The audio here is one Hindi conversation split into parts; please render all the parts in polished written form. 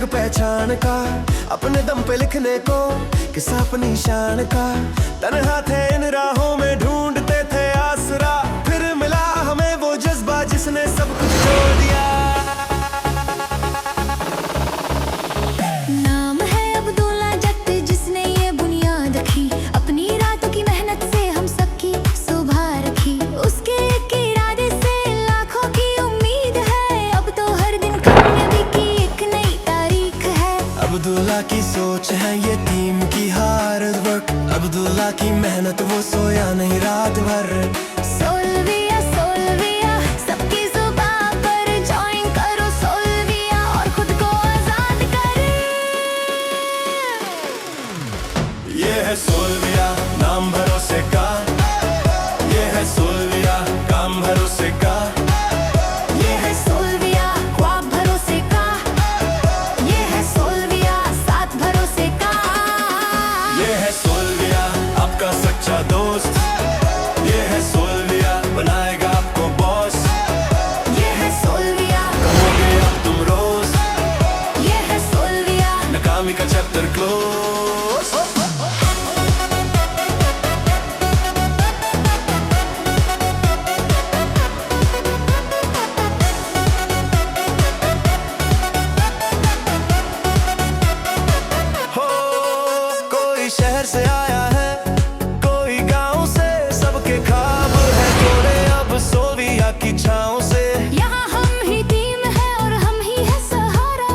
अलग पहचान का, अपने दम पे लिखने को किस्सा अपनी शान का। तन्हा थे इन राहों में ढूंढते थे आसरा, फिर मिला हमें वो जज्बा जिसने सब कुछ छोड़ दिया। नाम है अब्दुल्ला जट जिसने ये बुनियाद रखी, अपनी रातों की मेहनत से हम सबकी सुबह रखी। उसके एक इरादे से लाखों की उम्मीद है, अब तो हर दिन कामयाबी की एक नई तारीख है। अब्दुल्ला की सोच है ये टीम की हार्ड वर्क, अब्दुल्ला की मेहनत वो सोया नहीं रात भर। सोल्विया सोल्विया सबकी जुबान पर ज्वाइन करो सोल्विया और खुद को आजाद करे। ये है सोल्विया नाम भरोसे का, ये है सोल्विया काम भरोसे का। ये है सोल्विया ख्वाब भरोसे का, ये है सोल्विया साथ भरोसे का। ये है सोल्विया आपका सच्चा दोस्त, ये है सोल्विया बनाएगा आपको बॉस। ये है सोल्विया कहोगे अब तुम रोज, ये है सोल्विया। नाकामी का चैप्टर क्लोज। हो कोई शहर से आया है, कोई गांव से, सबके ख्वाब है जोड़े अब सोल्विया की छाँव से। यहाँ हम ही टीम है और हम ही है सहारा,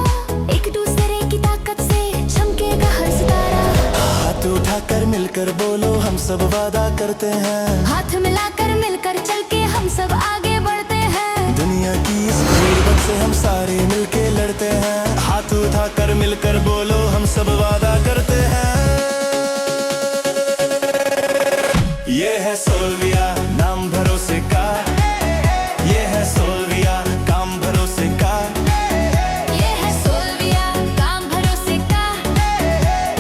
एक दूसरे की ताकत से चमकेगा हर सितारा। हाथ उठाकर मिलकर बोलो हम सब वादा करते हैं, हाथ मिलाकर मिलकर चल के हम सब आगे बढ़ते हैं। दुनिया की इस गुर्बत से हम सारे मिलके लड़ते हैं। हाथ उठाकर मिलकर बोलो हम सब वादा करते हैं। ये है सोल्विया नाम भरोसे का, ये है सोल्विया काम भरोसे का। ये है सोल्विया काम भरोसे का,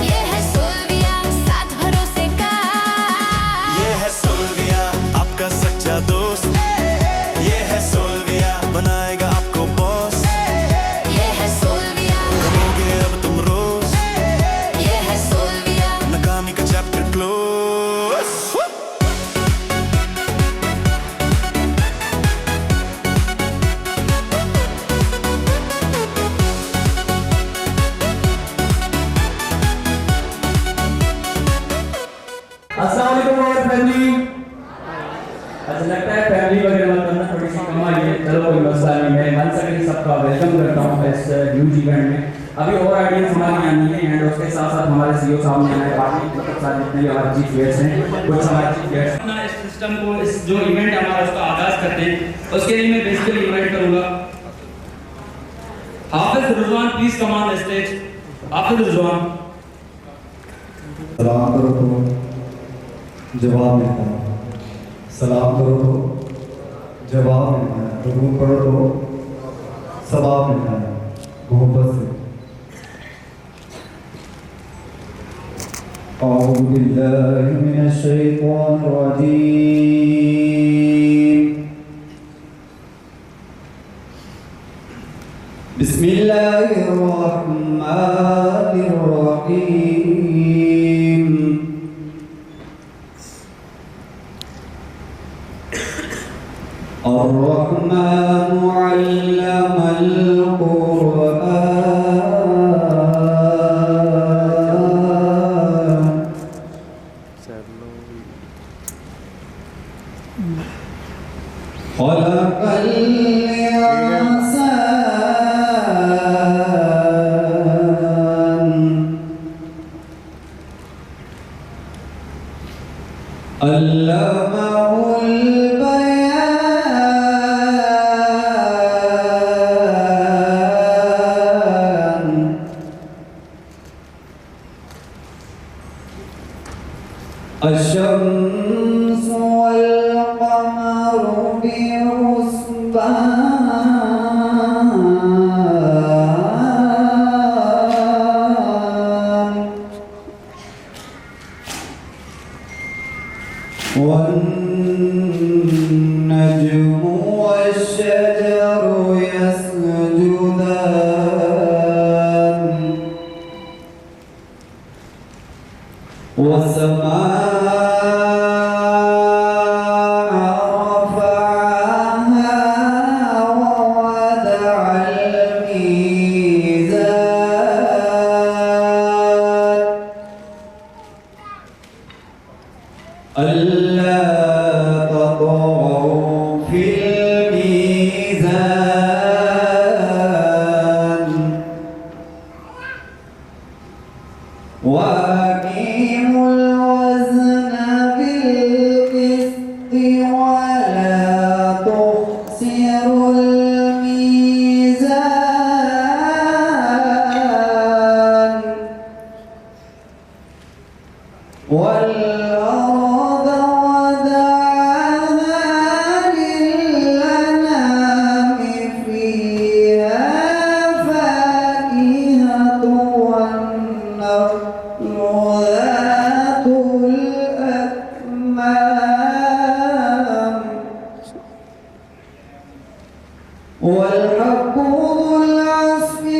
ये है सोल्विया साथ भरोसे का। ये है सोल्विया आपका सच्चा दोस्त, ये है सोल्विया बनाएगा आपको बॉस। ये है सोल्विया कहोगे अब तुम रोज, ये है सोल्विया। नाकामी का चैप्टर क्लोज। अस्सलाम वालेकुम और फैमिली। अच्छा लगता है फैमिली वगैरह मत करना, थोड़ी सी कम आई है, चलो कोई मसला नहीं। मैं मन से भी सबका वेलकम करता हूँ इस ह्यूज इवेंट में। अभी और आइडियाज हमारी आनी है एंड उसके साथ साथ हमारे सीईओ साहब ने आना है, बाकी मतलब सारे जितने भी हमारे चीफ गेस्ट हैं कुछ हमारे चीफ गेस्ट अपना इस सिस्टम को, इस जो इवेंट हमारा उसका आगाज करते हैं। उसके लिए मैं बेसिकली इन्वाइट करूंगा Hafiz Rizwan, please come on the stage. Hafiz Rizwan. सलाम करो तो जवाब मिलता है, सलाम करो तो जवाब मिलता है, दुरूद पढ़ो तो सवाब मिलता है मोहब्बत से। औज़ु बिल्लाहि मिनश शैतानिर रजीम। बिस्मिल्लाहिर रहमानिर रहीम। अर्रहमानु अल्लमल कुरआन। खलक़ल इंसान अल्लमहुल बयान। अश-शम्सु वल क़मरु बिहुस्बान। वन्नज्मु वश्शजरु यस्जुदान। मकबूल अस्मी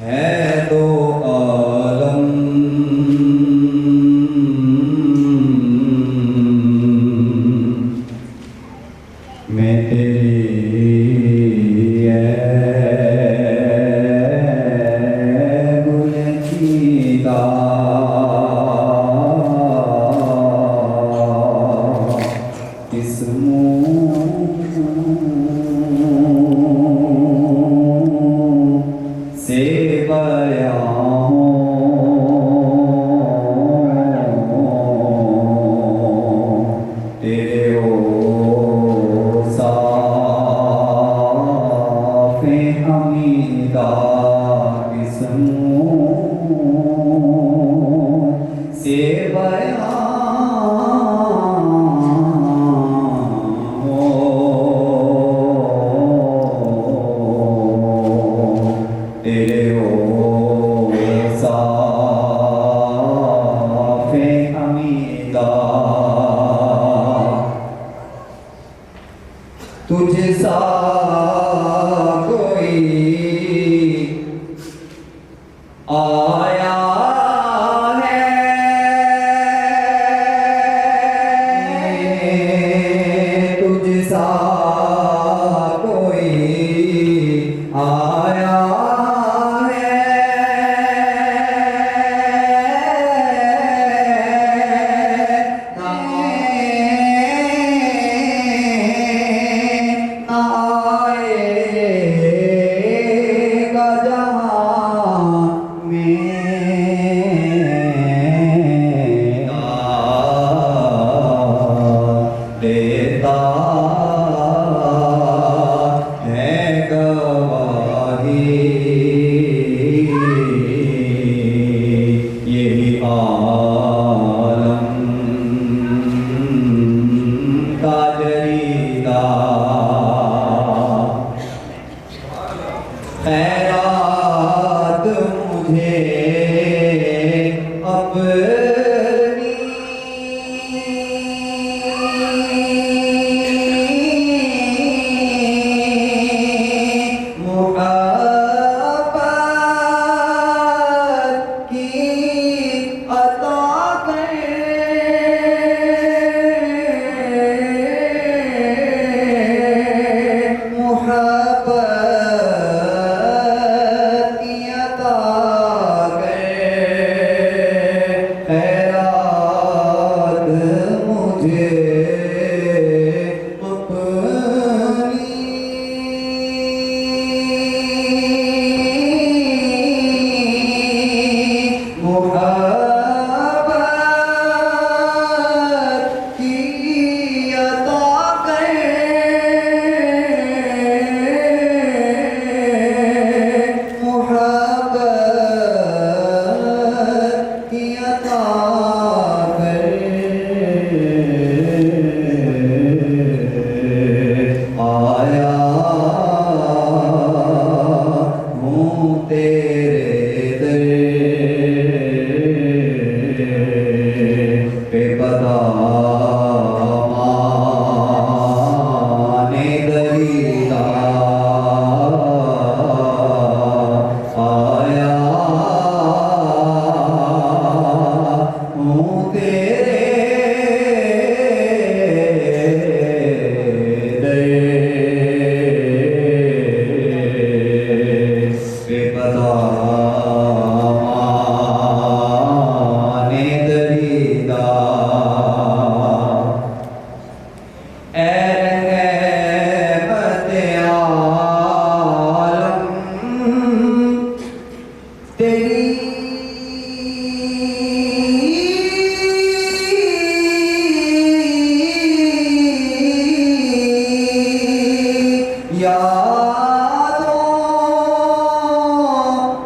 है तो आलम मैं तेरी गुलचीदा से बयां तेरे ओ साफ़े हमीदा किस्मों से बयां तेरे ओ साफ़े हमीदा तुझ सा कोई आया है तुझ सा कोई आया आएगा जहां में देता है गवाही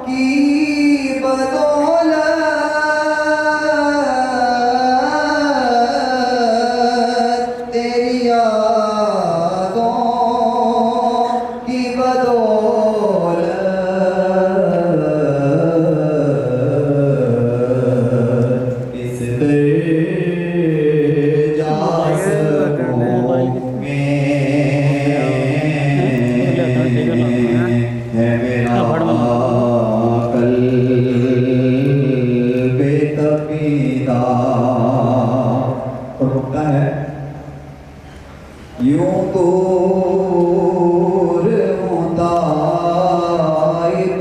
की बदौलत तेरी यादों की बदौलत इस जा सकूंगे है मेरा कल्बे तपीदा। और रुकता है यूं दूर हूं ताइब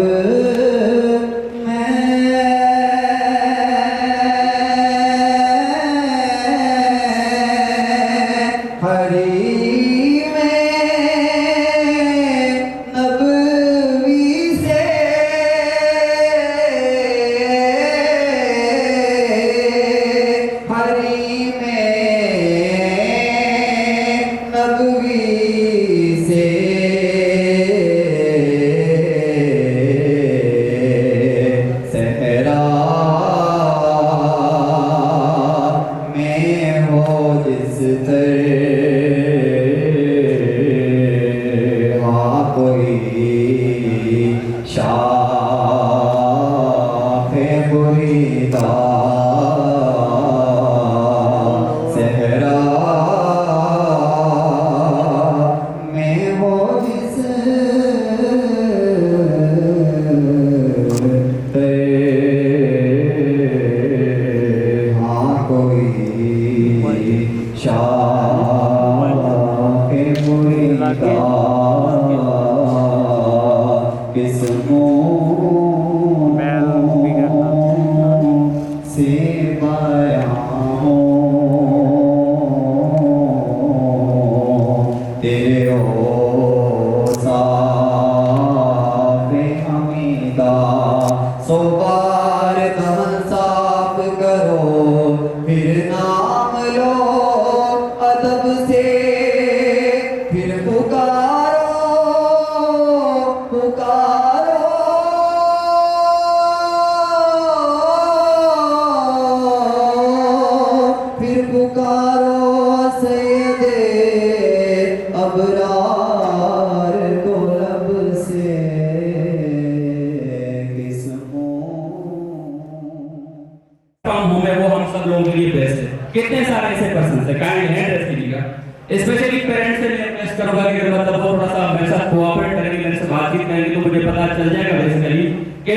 कितने सारे ऐसे पर्सन है, काइंडली हैंड रेस कीजिएगा। स्पेशली पेरेंट्स से मैं रिक्वेस्ट करूंगा कि मतलब वो थोड़ा सा मेरे साथ कोऑपरेट करेंगे, मेरे से बातचीत करेंगे तो मुझे पता चल जाएगा बेसिकली कि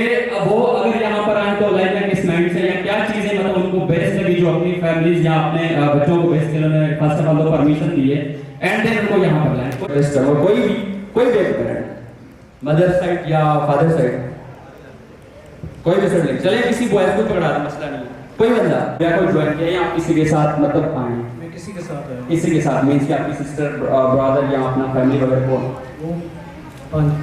वो अगर यहाँ पर आए तो लाइफ में किस माइंड से या क्या चीजें मतलब उनको बेस्ट लगी जो अपनी फैमिलीज या अपने बच्चों को बेस्ट उन्होंने फर्स्ट ऑफ ऑल तो परमिशन दी है एंड देन उनको यहाँ पर लाए। बेस्ट करो कोई भी पेरेंट मदर साइड या फादर साइड कोई भी साइड चले किसी बॉयज को पकड़ा दे, मसला नहीं है। कोई बंदा या कोई ज्वाइन किया या आप किसी के साथ मतलब आए, मैं किसी के साथ आया, किसी के साथ मींस कि आपकी सिस्टर ब्रदर या अपना फैमिली वगैरह को वो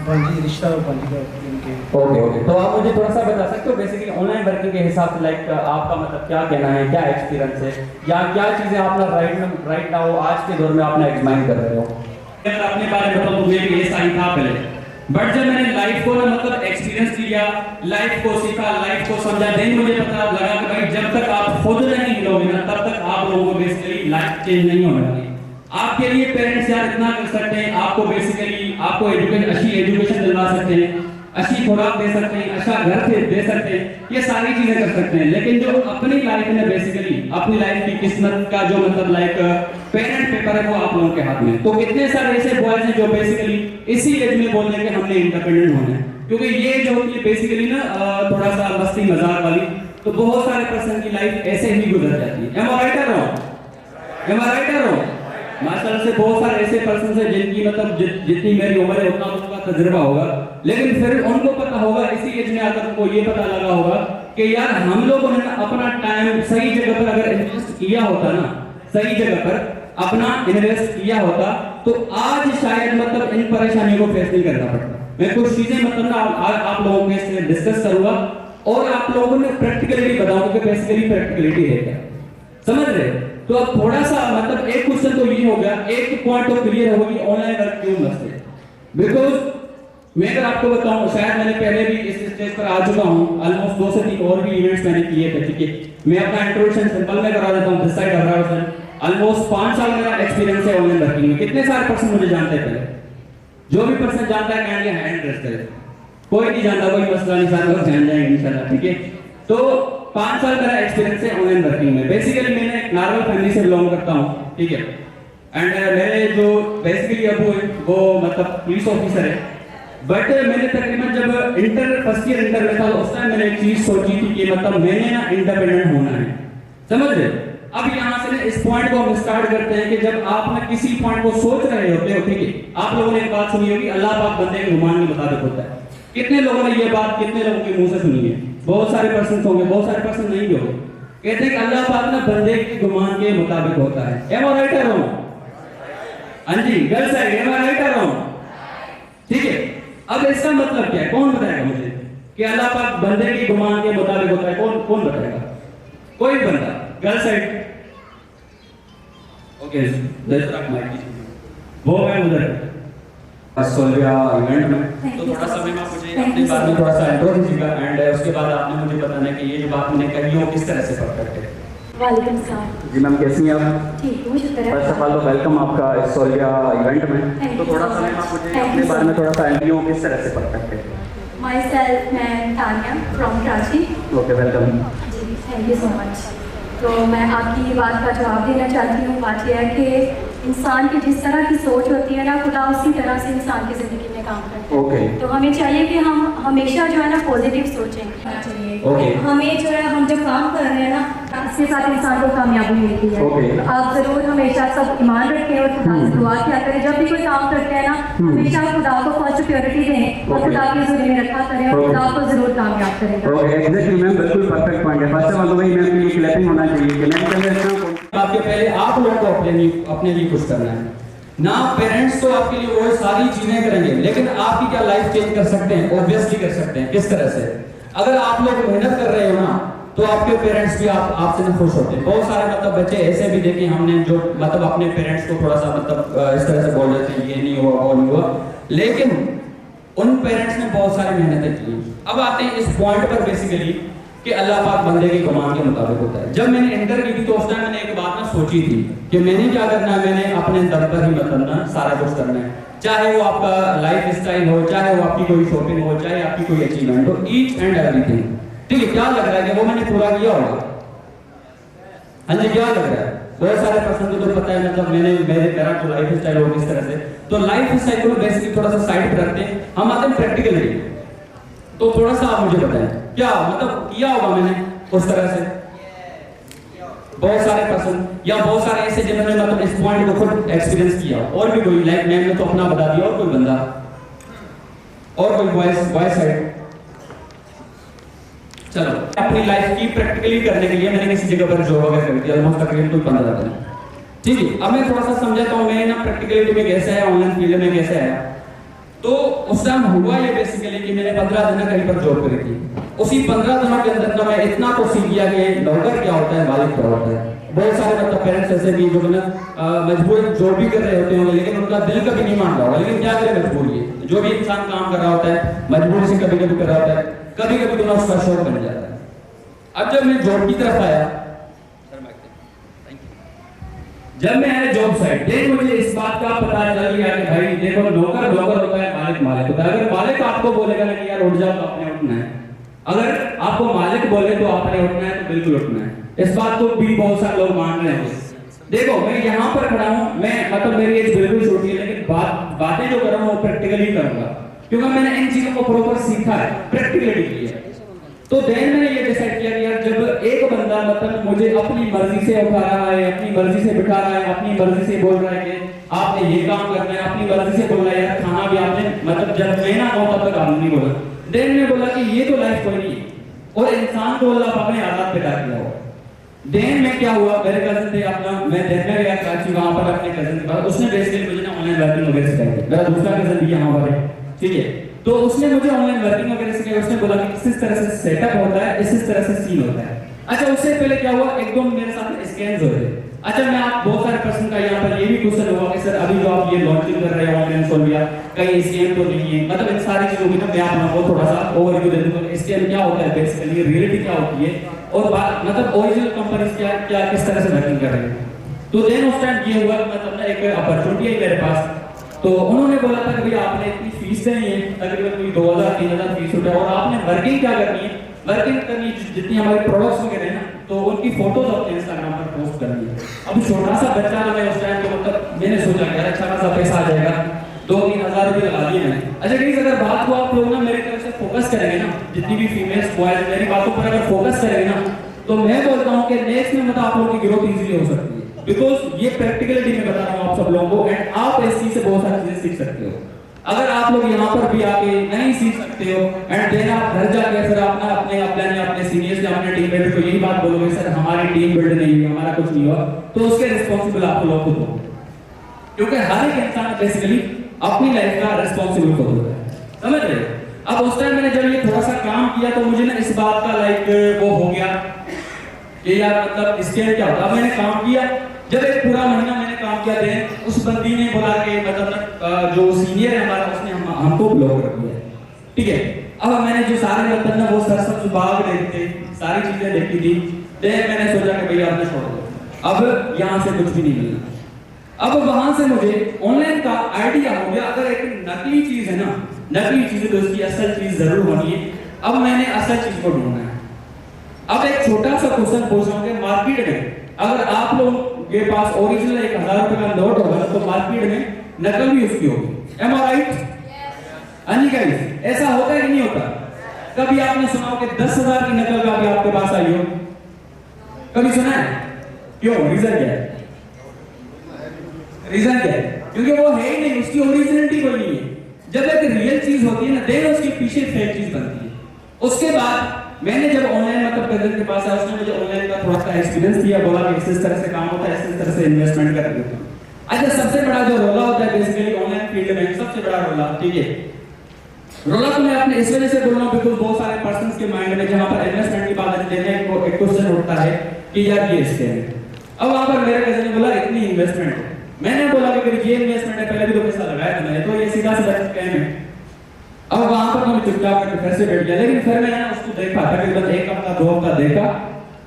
पांजी रिश्ता पांजी का इनके। ओके तो आप मुझे थोड़ा सा बता सकते हो बेसिकली ऑनलाइन वर्किंग के हिसाब से लाइक आपका मतलब क्या कहना है, क्या एक्सपीरियंस है या क्या चीजें आपने राइट नाउ आज के दौर में आपने एग्जामिन कर रहे हो? अगर अपने बारे में बताओ तो मुझे भी ये साइन था पहले, बट जब मैंने लाइफ को ना मतलब एक्सपीरियंस किया, लाइफ को सीखा, लाइफ को समझा, देन मुझे पता लगा कि भाई जब तक आप खुद नहीं मिलोगे ना तब तक आप लोगों को बेसिकली लाइफ चेंज नहीं होने वाली। आपके लिए पेरेंट्स यार इतना कर सकते हैं, आपको बेसिकली आपको एजुकेशन अच्छी एजुकेशन दिलवा सकते हैं, अच्छी खुराक दे सकते हैं, अच्छा घर दे सकते हैं, ये सारी चीजें कर सकते हैं, लेकिन जो अपनी लाइफ में बेसिकली अपनी लाइफ की किस्मत का जो मतलब लाइक पेरेंट पेपर है वो आप लोगों के हाथ में। तो कितने सारे ऐसे बॉयज हैं जो बेसिकली इसी एज में बोल रहे हैं कि हमने इंडिपेंडेंट होना है, क्योंकि ये जो होती है बेसिकली ना थोड़ा सा मस्ती मजाक वाली, तो बहुत सारे पर्सन की लाइफ ऐसे ही गुजर जाती है। एम आई राइट और रॉन्ग? माशाल्लाह से बहुत सारे ऐसे पर्सन हैं जिनकी मतलब जितनी मेरी उम्र है उतना उनका तजुर्बा होगा, लेकिन फिर उनको पता होगा इसी एज में आकर उनको ये पता लगा होगा कि यार हम लोगों ने अपना टाइम सही जगह पर अगर इन्वेस्ट किया होता ना, सही जगह पर अपना इन्वेस्ट किया होता तो आज शायद मतलब इन परेशानियों को फेस नहीं करना पड़ता। मैं कुछ चीजें मतलब ना आप लोगों के साथ डिस्कस करूंगा और आप लोगों ने प्रैक्टिकलिटी बताऊंगा कि बेसिकली प्रैक्टिकलिटी है क्या, समझ रहे? तो अब थोड़ा सा मतलब एक क्वेश्चन तो ये हो गया, एक पॉइंट तो क्लियर हो गई ऑनलाइन वर्क क्यों मस्त है। बिकॉज मैं अगर आपको बताऊं, शायद मैंने पहले भी इस स्टेज पर आ चुका हूं, ऑलमोस्ट 2 से 3 और भी इवेंट्स मैंने किए थे, ठीक है। मैं अपना इंट्रोडक्शन सिंपल में करा देता हूं। दिस साइड अब्राहम, ऑलमोस्ट 5 साल मेरा एक्सपीरियंस है ऑनलाइन वर्किंग में। कितने सारे पर्सन मुझे जानते हैं पहले? जो भी पर्सन जानता है काइंडली हैंड रेज करें। कोई नहीं जानता, कोई मसला नहीं, सारे लोग जान जाएंगे इंशाल्लाह, ठीक है। तो 5 साल मेरा एक्सपीरियंस है ऑनलाइन वर्किंग में। बेसिकली मैंने एक नॉर्मल फैमिली से बिलोंग करता हूं, ठीक है। एंड मेरे जो बेसिकली अबू है वो मतलब पुलिस ऑफिसर है। बट मैंने तकरीबन जब फर्स्ट ईयर इंटर में था तो उस टाइम मैंने एक चीज सोची थी कि मतलब मैंने ना इंडिपेंडेंट होना है, समझ रहे। अब यहाँ से इस पॉइंट को हम स्टार्ट करते हैं कि जब आप ना किसी पॉइंट को सोच रहे होते हो, ठीक है। आप लोगों ने एक बात सुनी होगी, अल्लाह पाक बंदे के गुमान के मुताबिक होता है। कितने लोगों ने ये बात कितने लोगों के मुंह से सुनी है? बहुत सारे पर्सन होंगे, बहुत सारे पर्सन नहीं भी होंगे। कहते हैं कि अल्लाह पाक ना बंदे के गुमान के मुताबिक होता है। एम आई राइट रहा हूं? हाँ जी, गर्ल्स है, एम आई राइट रहा हूं? ठीक है। अब इसका मतलब क्या है? कौन बताएगा मुझे कि अल्लाह पाक बंदे के गुमान के मुताबिक होता है? कौन कौन बताएगा? कोई बंदा? गर्ल्स साइड, ओके, वो मैं उधर सोल्विया इवेंट में। तो थोड़ा सा मैं मुझे अपने बारे में थोड़ा सा इंट्रो दीजिएगा एंड उसके बाद आपने मुझे बताना है कि ये जो बात मैंने कही हो किस तरह से परफेक्ट है। वालेकुम सलाम। जी मैम, कैसी हैं आप? ठीक हूँ, शुक्र है। फर्स्ट ऑफ ऑल तो वेलकम आपका इस सोल्विया इवेंट में। तो थोड़ा सा मैम आप मुझे अपने बारे में थोड़ा सा इंट्रो किस तरह से परफेक्ट है। माई सेल्फ, मैं Tania from Karachi. Okay, welcome जी, थैंक यू सो मच। तो मैं आपकी ये बात का जवाब देना चाहती हूँ। बात यह है कि इंसान की जिस तरह की सोच होती है ना, खुदा उसी तरह से इंसान की ज़िंदगी में काम करता है। ओके। तो हमें चाहिए कि हम हमेशा जो है ना पॉजिटिव सोचें चाहिए। ओके। हमें जो है हम जब काम कर रहे हैं ना, इसके साथ इंसान को कामयाबी मिलती है। ओके। तो आप ज़रूर हमेशा सब ईमान रखें और खुदा से दुआ किया करें। जब भी कोई काम करते हैं ना, हमेशा खुदा को फर्स्ट प्रायोरिटी दें और खुदा की हज़ूरी में रखा करें और खुदा को ज़रूर कामयाब करें। ओके, एग्जैक्टली मैम, बिल्कुल परफेक्ट पॉइंट है। फर्स्ट ऑफ ऑल तो वही मैम के लिए क्लैपिंग होना चाहिए कि मैं आपके पहले आप लोगों को अपने लिए कुछ करना है ना। पेरेंट्स तो आपके लिए वो सारी चीजें करेंगे, लेकिन आपकी क्या लाइफ चेंज कर सकते हैं? ऑब्वियसली कर सकते हैं। किस तरह से? अगर आप लोग मेहनत कर रहे हो ना, तो आपके पेरेंट्स भी आपसे ना खुश होते हैं। बहुत सारे मतलब बच्चे ऐसे भी देखे हमने जो मतलब अपने पेरेंट्स को थोड़ा सा मतलब इस तरह से बोल रहे थे ये नहीं हुआ वो नहीं हुआ, लेकिन उन पेरेंट्स ने बहुत सारी मेहनतें की। अब आते हैं इस पॉइंट पर बेसिकली कि अल्लाह पाक बंदे के गुमान के मुताबिक होता है। जब मैंने इंटर की थी तो उस टाइम मैंने एक बात ना सोची थी कि मैंने क्या करना है, मैंने अपने दम पर ही मतलब ना सारा कुछ करना है। चाहे वो आपका लाइफ स्टाइल हो, चाहे वो आपकी कोई शॉपिंग हो, चाहे आपकी कोई अचीवमेंट हो, ईच एंड एवरीथिंग। ठीक है, क्या लग रहा है कि वो मैंने पूरा किया होगा? हाँ जी, क्या लग रहा है? बहुत सारे पर्सन को तो पता है मतलब मेरा जो लाइफ स्टाइल हो किस तरह से। तो लाइफ स्टाइल को बेसिकली थोड़ा सा साइड पर रखते हैं, हम आते हैं प्रैक्टिकली। तो थोड़ा सा आप मुझे बताएं क्या मतलब किया होगा मैंने उस तरह से? बहुत सारे पर्सन या बहुत सारे ऐसे जिन्होंने मतलब इस पॉइंट को खुद एक्सपीरियंस किया, और भी कोई लाइक मैंने तो अपना बता दिया, और कोई बंदा और कोई वॉइस साइड। चलो, अपनी लाइफ की प्रैक्टिकली करने के लिए मैंने किसी जगह पर जॉब वगैरह कर दिया, ऑलमोस्ट तकरीबन कोई 15 दिन। ठीक है, अब मैं थोड़ा सा समझाता हूँ मैं ना प्रैक्टिकलिटी में कैसे है, ऑनलाइन फील्ड में कैसे है। तो उस टाइम हुआ ये बेसिकली कि मैंने 15 दिन कहीं पर जॉब करी थी। उसी 15 दिनों के अंदर तो मैं इतना तो सीख गया कि नौकर क्या होता है, मालिक क्या होता है। बहुत सारे मतलब पेरेंट्स ऐसे भी जो ना मजबूर जॉब भी कर रहे होते होंगे, लेकिन उनका दिल कभी नहीं मान रहा होगा, लेकिन क्या करे मजबूरी है। जो भी इंसान काम कर रहा होता है मजबूरी से कभी कभी कर रहा होता है, कभी कभी तो उसका शौक बन जाता है। अब जब मैं जॉब की तरफ आया, जब मैं आया जॉब साइट, देख मुझे इस बात का पता चल गया कि भाई देखो नौकर होता है, मालिक होता है। अगर मालिक आपको बोलेगा ना कि यार उठ जाओ, तो आपने उठना है। अगर आपको मालिक बोले तो आपने उठना है, तो बिल्कुल उठना है। इस बात को भी बहुत सारे लोग मान रहे हैं। देखो मैं यहाँ पर खड़ा हूँ, मैं मतलब मेरी एज बिल्कुल छोटी है, लेकिन बातें जो कर रहा हूँ वो प्रैक्टिकली करूंगा, क्योंकि मैंने इन चीजों को प्रॉपर सीखा है, प्रैक्टिकली की है। तो देन मैंने ये डिसाइड किया कि यार जब एक बंदा मतलब मुझे अपनी मर्जी से उठा रहा है, अपनी मर्जी से बिठा रहा है, अपनी मर्जी से बोल रहा है कि आपने ये काम करना है, अपनी मर्जी से बोल रहा है यार खाना भी आपने मतलब जब मैं ना कहूं तब तक आपने नहीं बोला। देन मैं बोला कि ये तो लाइफ कोई नहीं है, और इंसान को अल्लाह पाक ने आजाद पैदा किया हो। देन में क्या हुआ, मेरे कजन थे अपना, मैं देखने गया कराची, वहां पर अपने कजन के पास, उसने बेसिकली मुझे ना ऑनलाइन लर्निंग वगैरह सिखाई। मेरा दूसरा कजन भी यहाँ पर है, ठीक है। तो उसने मुझे ऑनलाइन वर्किंग वगैरह सिखाई। उसने बोला कि इस तरह से सेटअप होता है, इस तरह से सीन होता है। अच्छा, उससे पहले क्या हुआ, एकदम मेरे साथ स्कैन्स हो रहे थे। अच्छा, मैं आप बहुत सारे पर्सन का यहाँ पर ये भी क्वेश्चन होगा कि सर अभी जो आप ये लॉन्चिंग कर रहे हो ऑनलाइन सोल्विया, कहीं स्कैम तो नहीं है? मतलब इन सारी चीजों की मैं आप लोगों को थोड़ा सा ओवरव्यू दे दूंगा। स्कैम क्या होता है बेसिकली, रियलिटी क्या होती है, और मतलब ओरिजिनल कंपनीज क्या क्या किस तरह से वर्किंग कर रही है। तो देन उस टाइम ये हुआ, मतलब ना एक अपॉर्चुनिटी है मेरे पास। तो उन्होंने बोला था कि भैया आपने इतनी फीस देनी है, तकरीबन कोई 2000-3000 फीस रुपया, और आपने वर्किंग क्या करनी है, वर्किंग करनी जितनी हमारे प्रोडक्ट्स वगैरह है ना, तो उनकी फोटोज अपने इंस्टाग्राम पर पोस्ट करनी है। अब छोटा सा बच्चा ना, मैं उस टाइम पे मतलब मैंने सोचा कि अच्छा खासा पैसा आ जाएगा, 2-3 हज़ार रुपये लगा दिए मैंने। अच्छा ठीक है, अगर बात को आप लोग ना मेरी तरफ से फोकस करेंगे ना, जितनी भी फीमेल्स बॉयज मेरी बातों पर अगर फोकस करेंगे ना, तो मैं बोलता हूँ कि नेक्स्ट में मतलब आप लोगों की ग्रोथ इजीली हो सकती है, बिकॉज ये प्रैक्टिकलिटी में बता रहा हूँ आप सब लोगों को, एंड आप इस चीज से बहुत सारी चीजें सीख सकते हो। अगर आप लोग यहाँ पर भी आके नहीं सीख सकते हो, एंड देन आप घर जाके फिर अपने सीनियर्स या अपने टीम मेंबर को यही बात बोलोगे सर हमारी टीम बिल्ड नहीं हुई, हमारा कुछ नहीं हुआ, तो उसके रिस्पॉन्सिबल आप लोग खुद हो, क्योंकि हर एक इंसान बेसिकली अपनी लाइफ का रिस्पॉन्सिबल खुद होता है, समझ रहे हो? अब उस टाइम मैंने जब ये थोड़ा सा काम किया तो मुझे ना इस बात का लाइक वो हो गया कि यार मतलब स्कैम क्या होता है। अब मैंने काम किया, जब एक पूरा महीना मैंने काम किया, देन उस बंदी ने बोला कि मतलब जो सीनियर है हमारा, उसने हमको ब्लॉक कर दिया, ठीक है। अब मैंने जो सारे मतलब ना वो सरसब्ज बाग देखते, सारी चीजें देखी थी, देन मैंने सोचा कि भैया आपने छोड़ दो, अब यहाँ से कुछ भी नहीं मिलना। अब वहां से मुझे ऑनलाइन का आइडिया हो गया, अगर एक नकली चीज है ना, नकली चीज है तो उसकी असल चीज जरूर होनी है। अब मैंने असल चीज को ढूंढना है। अब एक छोटा सा क्वेश्चन पूछ रहा हूँ कि मार्केट में अगर आप लोग के पास ओरिजिनल 1000 रुपए का नोट होगा तो मार्केट में नकल भी उसकी होगी, एम आई राइट? यानी गाइस ऐसा होता है कि नहीं होता? कभी आपने सुना हो कि 10,000 की नकल का भी आपके पास आई हो? कभी सुना है? क्यों? रीजन क्या है? रीजन क्या है? क्योंकि वो है ही नहीं, उसकी ओरिजिनलिटी कोई नहीं है। जब एक रियल चीज होती है ना, देन उसके पीछे फेक चीज बनती है। उसके बाद मैंने जब ऑनलाइन मतलब कजन के पास आया, उसने मुझे ऑनलाइन का थोड़ा सा एक्सपीरियंस दिया, बोला कि इस तरह से काम होता है, इस तरह से इन्वेस्टमेंट कर लेते हैं। अच्छा, सबसे बड़ा जो रोला होता है बेसिकली ऑनलाइन फील्ड में, सबसे बड़ा रोला, ठीक है, रोला तो मैं अपने इस वजह से बोल रहा हूं बिकॉज़ बहुत सारे पर्संस के माइंड में जहां पर इन्वेस्टमेंट की बात आती है एक क्वेश्चन उठता है कि यार ये स्कैम है। अब वहां पर मेरे कजन ने बोला इतनी इन्वेस्टमेंट है, मैंने बोला कि अगर ये इन्वेस्टमेंट है, पहले भी तो पैसा लगाया था मैंने, तो ये सीधा सीधा स्कैम है। अब वहां पर मैं चुपचाप करके फिर से बैठ गया, लेकिन फिर मैंने उसको देखा, तकरीबन 1 हफ्ता 2 हफ्ता देखा,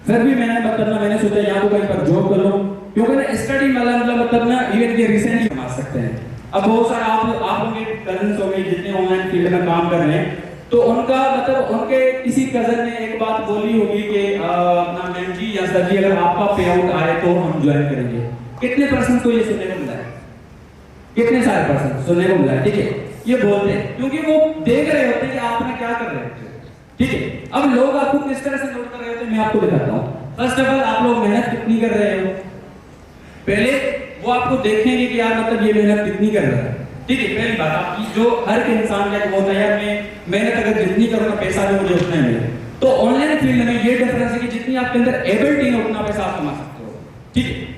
फिर भी मैंने मतलब ना मैंने सोचा यहाँ तो कहीं पर जॉब कर लूं, क्योंकि ना स्टडी वाला मतलब ना इवन ये रिसेंटली कमा सकते हैं। अब बहुत सारे आप लोगों के कजन्स हो गए जितने ऑनलाइन फील्ड में काम कर रहे हैं, तो उनका मतलब उनके किसी कजन ने एक बात बोली होगी कि अपना मैम जी या सर जी अगर आपका पे आउट आए तो हम ज्वाइन करेंगे। कितने परसेंट को ये सुनने को मिला है? कितने सारे परसेंट सुनने को मिला है? ठीक है, ये बोलते हैं क्योंकि वो देख रहे होते हैं कि आपने क्या कर रहे हैं, ठीक है। अब लोग आपको किस तरह से नोट कर रहे होते हैं, मैं आपको दिखाता हूँ। फर्स्ट ऑफ ऑल आप लोग मेहनत कितनी कर रहे हो, पहले वो आपको देखेंगे कि यार मतलब ये मेहनत कितनी कर रहा है, ठीक है। पहली बात आपकी जो हर एक इंसान का वो यार मैं मेहनत अगर जितनी करूंगा पैसा भी मुझे उतना ही मिले, तो ऑनलाइन फील्ड में ये डिफरेंस है कि जितनी आपके अंदर एबिलिटी है उतना पैसा आप कमा सकते हो, ठीक है।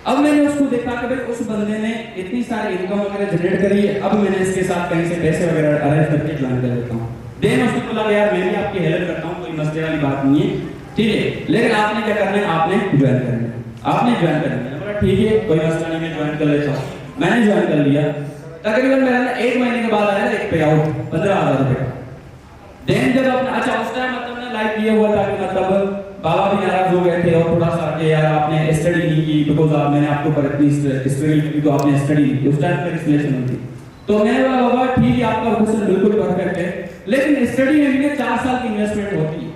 अब मैंने उसको देखा कि भाई उस बंदे ने इतनी सारी इनकम वगैरह जनरेट करी है, अब मैंने इसके साथ कहीं से पैसे वगैरह अरेंज करके ज्वाइन कर लेता हूँ। देन उसने बोला यार मैं भी आपकी हेल्प करता हूँ, कोई मसले वाली बात नहीं है, ठीक है, लेकिन आपने क्या करना है, आपने ज्वाइन करना है, आपने ज्वाइन करना है। बोला ठीक है कोई मसला नहीं, मैं ज्वाइन कर लेता हूँ। मैंने ज्वाइन कर लिया, तकरीबन मेरा 1 महीने के बाद आया एक पे आउट 15,000 रुपए। देन जब अपना अच्छा उस टाइम मतलब ना लाइक ये हुआ था कि मतलब बाबा भी नाराज हो गए थे और थोड़ा सा कि यार आपने स्टडी नहीं की, बिकॉज मैंने आपके ऊपर इतनी स्ट्रगल की तो आपने स्टडी नहीं की। उस टाइम मेरी सिलेक्शन हुई थी, तो मैंने बोला बाबा ठीक है आपका क्वेश्चन बिल्कुल परफेक्ट है, लेकिन स्टडी में भी 4 साल की इन्वेस्टमेंट होती है,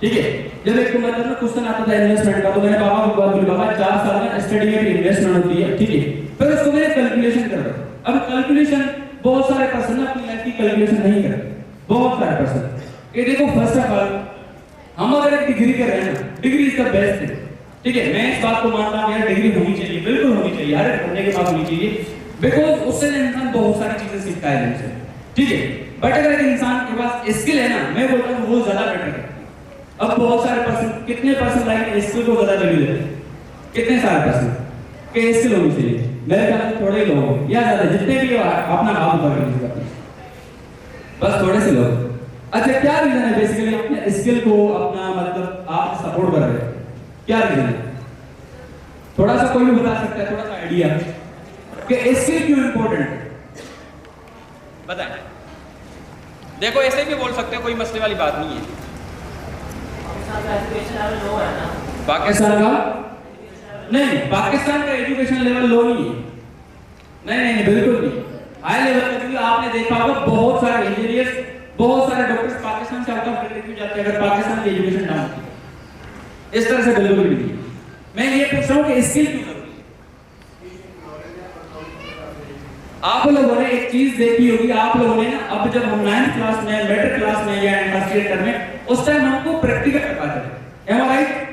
ठीक है। जब एक मतलब ना क्वेश्चन आता था इन्वेस्टमेंट का, तो मैंने बाबा को बात बोली बाबा 4 साल में स्टडी में भी इन्वेस्टमेंट होती है, ठीक है। फिर उसको मैंने कैलकुलेशन कर दिया। अब कैलकुलेशन बहुत सारे पर्सन अपनी लाइफ की कैलकुलेशन नहीं करते, बहुत सारे पर्सन ये देखो। फर्स्ट ऑफ ऑल हम अगर एक डिग्री कर रहे हैं ना, degree is the best thing, ठीक है। मैं इस बात को मानता हूं यार डिग्री होनी चाहिए, बिल्कुल होनी चाहिए, हर एक बंदे के पास होनी चाहिए, बिकॉज उससे इंसान बहुत सारी चीजें सीखता है हमसे, ठीक है। बट अगर एक इंसान के पास स्किल है ना, मैं बोलता हूं वो ज्यादा बेटर है। अब बहुत सारे पर्सन, कितने पर्सन लाइक स्किल को ज्यादा वैल्यू देते हैं? कितने सारे पर्सन के स्किल होनी चाहिए? मेरे ख्याल से थोड़े ही लोग या ज्यादा, जितने भी अपना हाथ ऊपर कर लीजिए, बस थोड़े से लोग। अच्छा क्या रीजन है बेसिकली अपने स्किल को अपना मतलब आप सपोर्ट कर रहे हैं, क्या रीजन है? थोड़ा सा कोई भी बता सकता है, थोड़ा सा आइडिया कि स्किल क्यों इंपॉर्टेंट है? बताएं। देखो ऐसे भी बोल सकते हो, कोई मसले वाली बात नहीं है। पाकिस्तान का नहीं, पाकिस्तान का एजुकेशन लेवल लो नहीं है। नहीं, बिल्कुल नहीं, हाई लेवल का। क्योंकि आपने देखा होगा बहुत सारे इंजीनियर्स, बहुत सारे डॉक्टर्स पाकिस्तान से आउट ऑफ कंट्री क्यों जाते हैं अगर पाकिस्तान की एजुकेशन डाउन होती है? इस तरह से बिल्कुल भी नहीं। मैं ये पूछ रहा हूँ कि स्किल क्यों जरूरी है? आप लोगों ने एक चीज देखी होगी, आप लोगों ने ना, अब जब हम 9th क्लास में, मिडिल क्लास में या फर्स्ट ईयर में, उस टाइम हमको प्रैक्टिकल करवाते थे। एम आई राइट?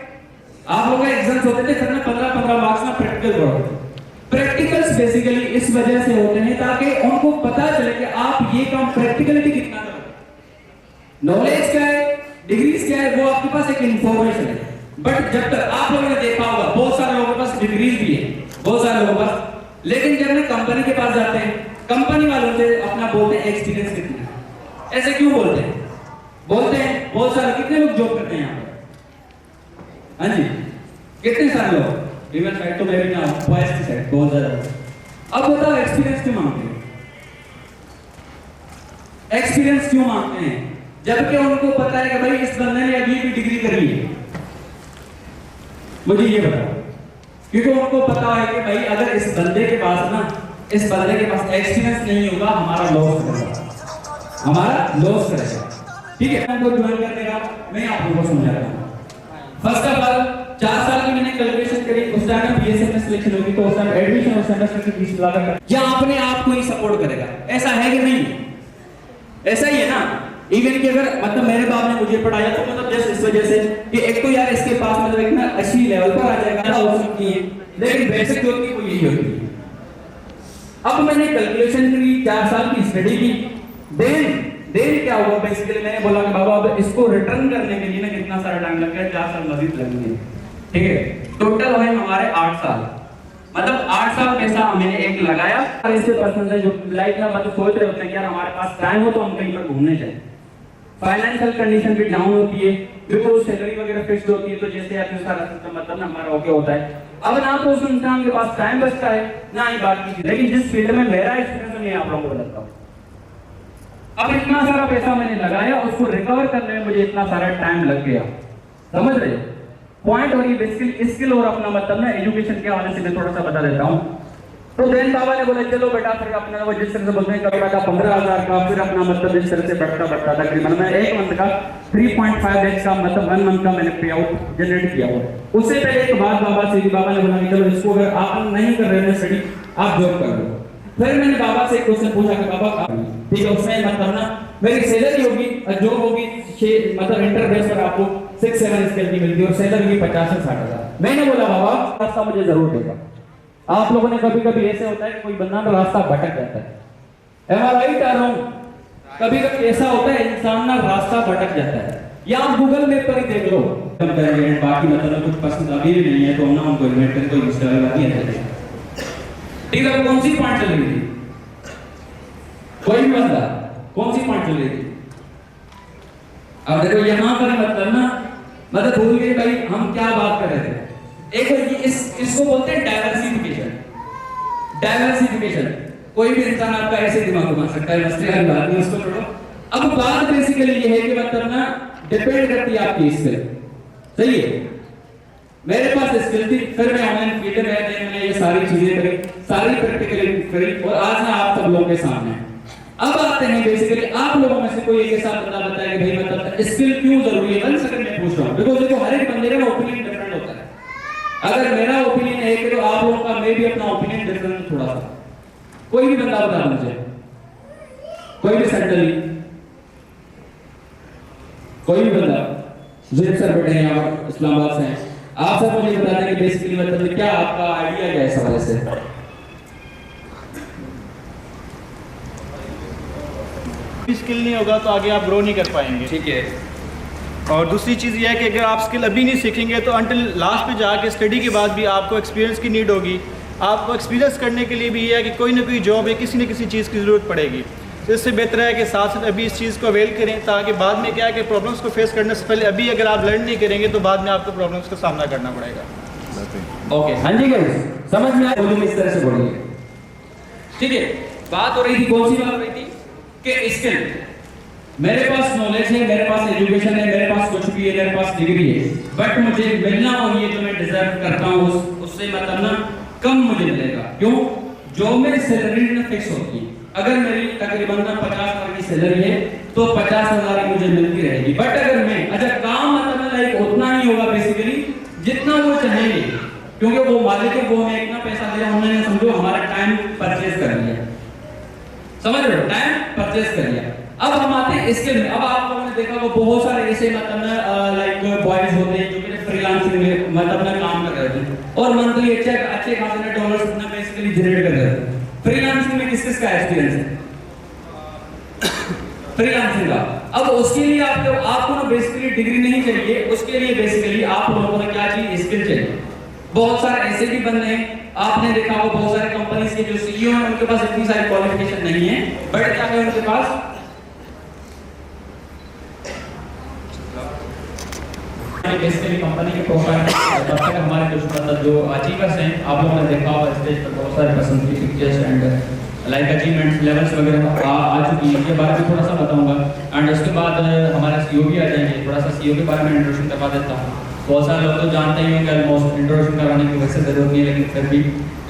आप लोगों के एग्जाम्स होते थे, फिर 15-15 मार्क्स में प्रैक्टिकल करो। प्रैक्टिकल्स बेसिकली इस वजह से होते हैं ताकि उनको पता चले कि आप ये काम प्रैक्टिकलिटी कितना करोगे। नॉलेज क्या है, डिग्रीज क्या है, वो आपके पास एक इंफॉर्मेशन है। बट जब तक आप लोगों ने देखा होगा बहुत सारे लोगों के पास डिग्रीज भी है, बहुत सारे लोगों के पास, लेकिन जब हम कंपनी के पास जाते हैं, कंपनी वालों से अपना बोलते हैं एक्सपीरियंस कितना है। ऐसे क्यों बोलते हैं? बोलते हैं बहुत सारे, कितने लोग जॉब करते हैं यहाँ पर? हाँ जी, कितने सारे लोग? फीमेल साइड तो मैं भी ना, बॉयज की साइड बहुत ज्यादा। अब बताओ एक्सपीरियंस क्यों मांगते हैं? एक्सपीरियंस क्यों मांगते हैं जबकि उनको पता है कि भाई इस बंदे ने अभी भी डिग्री करी है? मुझे ये बताओ। क्योंकि उनको पता है कि भाई अगर इस बंदे के पास ना, इस बंदे के पास एक्सपीरियंस नहीं होगा, हमारा लॉस करेगा, हमारा लॉस करेगा। ठीक है, हमको ज्वाइन करने का मैं आप लोगों को समझाता हूँ। फर्स्ट ऑफ ऑल 4 साल की मैंने कैलकुलेशन करी, उस टाइम में बीएसएम में सिलेक्शन होगी तो उस टाइम एडमिशन और सेमेस्टर की फीस लगाकर या अपने आप को ही सपोर्ट करेगा। ऐसा है कि नहीं? ऐसा ही है ना। इवन कि अगर मतलब मेरे बाप ने मुझे पढ़ाया तो मतलब जस्ट इस वजह से कि एक तो यार इसके पास मतलब एक ना अच्छी लेवल पर आ जाएगा हो सकती है, लेकिन बेसिक जो होती है वो यही होती है। अब मैंने कैलकुलेशन करी, 4 साल की स्टडी की, देन क्या हुआ? बेसिकली मैंने बोला कि बाबा अब इसको रिटर्न करने के लिए ना कितना सारा टाइम लग गया, 4 साल मजीद लगेंगे। ठीक है, टोटल हुए हमारे 8 साल, मतलब 8 साल पैसा मैंने एक लगाया। और इससे परसेंटेज जो लाइक ना मतलब सोच रहे होते हैं कि यार हमारे पास टाइम हो तो हम कहीं पर घूमने जाएं। फाइनेंशियल कंडीशन भी डाउन होती है, बिकॉज़ सैलरी वगैरह फिक्स्ड होती है, तो जैसे आपके सारा सिस्टम मतलब ना हमारा ओके होता है। अब ना तो उस इंसान के पास टाइम बचता है ना ही बाकी चीज। लेकिन जिस फील्ड में मेरा एक्सपीरियंस है मैं आप लोगों को बताता हूँ। अब इतना सारा पैसा मैंने लगाया, उसको रिकवर करने में मुझे इतना सारा टाइम लग गया। समझ रहे पॉइंट? और ये बेसिकली स्किल और अपना मतलब ना एजुकेशन के हवाले से मैं थोड़ा सा बता देता हूँ। तो देन बाबा ने बोला चलो बेटा, फिर अपना वो जिस तरह से बोलते हैं करोड़ा का 15,000 का, फिर अपना मतलब इस तरह से बढ़ता तकरीबन मैं 1 मंथ का 3.5 लाख का मतलब 1 मंथ का मैंने पे आउट जनरेट किया हुआ। उससे पहले एक बात बाबा से, बाबा ने बोला कि चलो इसको अगर आप नहीं कर रहे हैं स्टडी, आप जॉब कर लो। फिर मैंने बाबा से एक क्वेश्चन पूछा कि बाबा ठीक है, उसमें मतलब ना मेरी सैलरी होगी, जॉब होगी मतलब इंटरफेस पर आपको 6-7 स्केल की मिलती है और सैलरी 50 से 60,000। मैंने बोला बाबा रास्ता मुझे जरूर देगा। आप लोगों ने कभी कभी ऐसे होता है कि कोई बंदा ना रास्ता भटक जाता है, एम आई राइट आ रहा हूं? कभी कभी ऐसा होता है इंसान ना रास्ता भटक जाता है, या आप गूगल मैप पर ही देख लो। बाकी मतलब कुछ पसंद अभी भी नहीं है तो ना उनको इन्वेंट करके कोई मुश्किल नहीं है। ठीक है, कौन सी पॉइंट चल रही थी? कोई भी बंदा कौन सी पॉइंट चल रही थी? अब देखो यहाँ पर मतलब ना मतलब भूल गए भाई हम क्या बात कर रहे थे। एक इसको बोलते हैं डाइवर्सिफिकेशन। डाइवर्सिफिकेशन कोई भी इंसान आपका ऐसे दिमाग घुमा सकता है, मसले वाली बात नहीं, उसको छोड़ो। अब बात बेसिकली ये है कि मतलब ना डिपेंड करती है आपकी स्किल। सही है, मेरे पास स्किल थी, फिर मैं ऑनलाइन फील्ड में मैंने ये सारी चीजें करी, सारी प्रैक्टिकली करी और आज ना आप सब लोगों के सामने। अब आते हैं बेसिकली आप लोगों में से कोई एक ऐसा बंदा बताए कि भाई मतलब स्किल क्यों जरूरी है। 1 सेकंड में पूछ रहा हूं, बिकॉज़ देखो हर एक बंदे का ओपिनियन डिफरेंट होता है। अगर मेरा ओपिनियन है कि तो आप लोगों का मे भी अपना ओपिनियन डिफरेंट थोड़ा सा। कोई भी बंदा बता मुझे, कोई भी सेंट्रली कोई भी बंदा जो सर बैठे हैं और इस्लामाबाद से हैं, आप सब मुझे बता दें कि बेसिकली मतलब क्या आपका आइडिया क्या है इस हवाले से? स्किल नहीं होगा तो आगे आप ग्रो नहीं कर पाएंगे। ठीक है, और दूसरी चीज़ ये है कि अगर आप स्किल अभी नहीं सीखेंगे तो अंटिल लास्ट पे जाके स्टडी के बाद भी आपको एक्सपीरियंस की नीड होगी। आपको एक्सपीरियंस करने के लिए भी ये है कि कोई ना कोई जॉब है, किसी न किसी चीज़ की ज़रूरत पड़ेगी। तो इससे बेहतर है कि साथ साथ अभी इस चीज़ को अवेल करें, ताकि बाद में क्या है कि प्रॉब्लम्स को फेस करने से पहले अभी अगर आप लर्न नहीं करेंगे तो बाद में आपको प्रॉब्लम्स का सामना करना पड़ेगा। ओके, हाँ जी गाइस, समझ में आया? वॉल्यूम इस तरह से बोलिए। ठीक है, बात हो रही थी, कौन सी बात हो रही थी कि स्किल, मेरे पास नॉलेज है, मेरे पास एजुकेशन है, मेरे पास कुछ भी है, मेरे पास डिग्री है, बट मुझे मिलना वही है जो मैं डिजर्व करता हूँ, उससे मतलब ना कम मुझे मिलेगा। क्यों? जॉब में सैलरी ना फिक्स होती है। अगर मेरी तकरीबन 50,000 की सैलरी है तो 50,000 ही मुझे मिलती रहेगी। बट अगर मैं अच्छा काम मतलब लाइक उतना ही होगा बेसिकली जितना वो चाहेंगे, क्योंकि वो मालिक है, वो हमें इतना पैसा दे रहा है, उन्होंने समझो हमारा टाइम परचेज कर लिया, समझ रहे हो, टाइम परचेज कर लिया। अब हम आते हैं स्किल में। अब आप लोगों ने देखा वो बहुत सारे ऐसे मतलब लाइक बॉयज होते हैं जो कि फ्रीलांसिंग में मतलब ना काम कर रहे थे और मंथली अच्छे खासे डॉलर्स अपना बेसिकली जनरेट कर रहे थे। फ्रीलांसिंग में किस किस का एक्सपीरियंस है फ्रीलांसिंग का? अब उसके लिए आपको ना बेसिकली डिग्री नहीं चाहिए, उसके लिए बेसिकली आप लोगों को क्या चाहिए? स्किल चाहिए। बहुत सारे ऐसे भी बंदे हैं, आपने देखा वो बहुत सारे कंपनीज के जो सीईओ हैं उनके पास इतनी सारी क्वालिफिकेशन नहीं है, बट क्या है उनके पास बेसिकली कंपनी के प्रोफाइल तब तक हमारे कुछ मतलब जो अचीवर्स हैं, आप लोगों ने देखा होगा स्टेज पर बहुत सारे पसंद की pictures and like achievements levels वगैरह आ चुकी है, ये बारे में थोड़ा सा बताऊंगा। एंड उसके बाद हमारे सीईओ भी आ जाएंगे, थोड़ा सा सीईओ के बारे में इंट्रोडक्शन करवा देता हूँ। बहुत सारे लोग तो जानते ही होंगे ऑलमोस्ट, इंट्रोडक्शन करवाने की वैसे जरूरत नहीं है, लेकिन फिर भी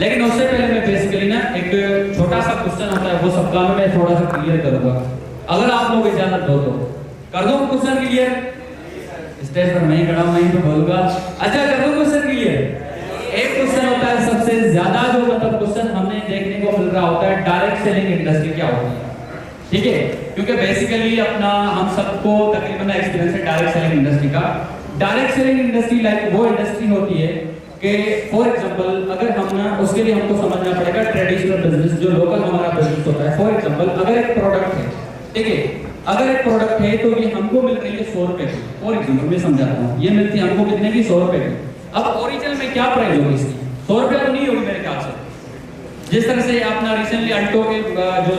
लेकिन उससे पहले मैं बेसिकली ना एक छोटा सा क्वेश्चन होता है, वो सबका मैं थोड़ा सा क्लियर करूंगा, अगर आप लोग इजाजत दो तो। कर दो क्वेश्चन क्लियर? स्टेज पर नहीं खड़ा हूं, नहीं तो बोलूंगा। अच्छा, कर दो क्वेश्चन क्लियर? एक क्वेश्चन होता है सबसे ज्यादा जो मतलब क्वेश्चन हमें देखने को मिल रहा होता है, डायरेक्ट सेलिंग इंडस्ट्री क्या होती है? ठीक है, क्योंकि बेसिकली अपना हम सबको तकरीबन एक्सपीरियंस है डायरेक्ट सेलिंग इंडस्ट्री का। डायरेक्ट सेलिंग इंडस्ट्री लाइक वो इंडस्ट्री होती है कि फॉर एग्जांपल अगर हम ना उसके लिए हमको समझना पड़ेगा ट्रेडिशनल बिजनेस जो लोकल हमारा बिजनेस होता है। फॉर एग्जांपल अगर एक प्रोडक्ट है, ठीक है, अगर एक प्रोडक्ट है तो ये हमको मिल रही है 100 रुपए की। फॉर एग्जांपल मैं समझाता हूँ, ये मिलती है हमको कितने की? 100 रुपए की। अब ओरिजिनल में क्या प्राइस होगी इसकी? 100 रुपया तो नहीं होगी मेरे ख्याल से। जिस तरह से अपना रिसेंटली अल्टो के जो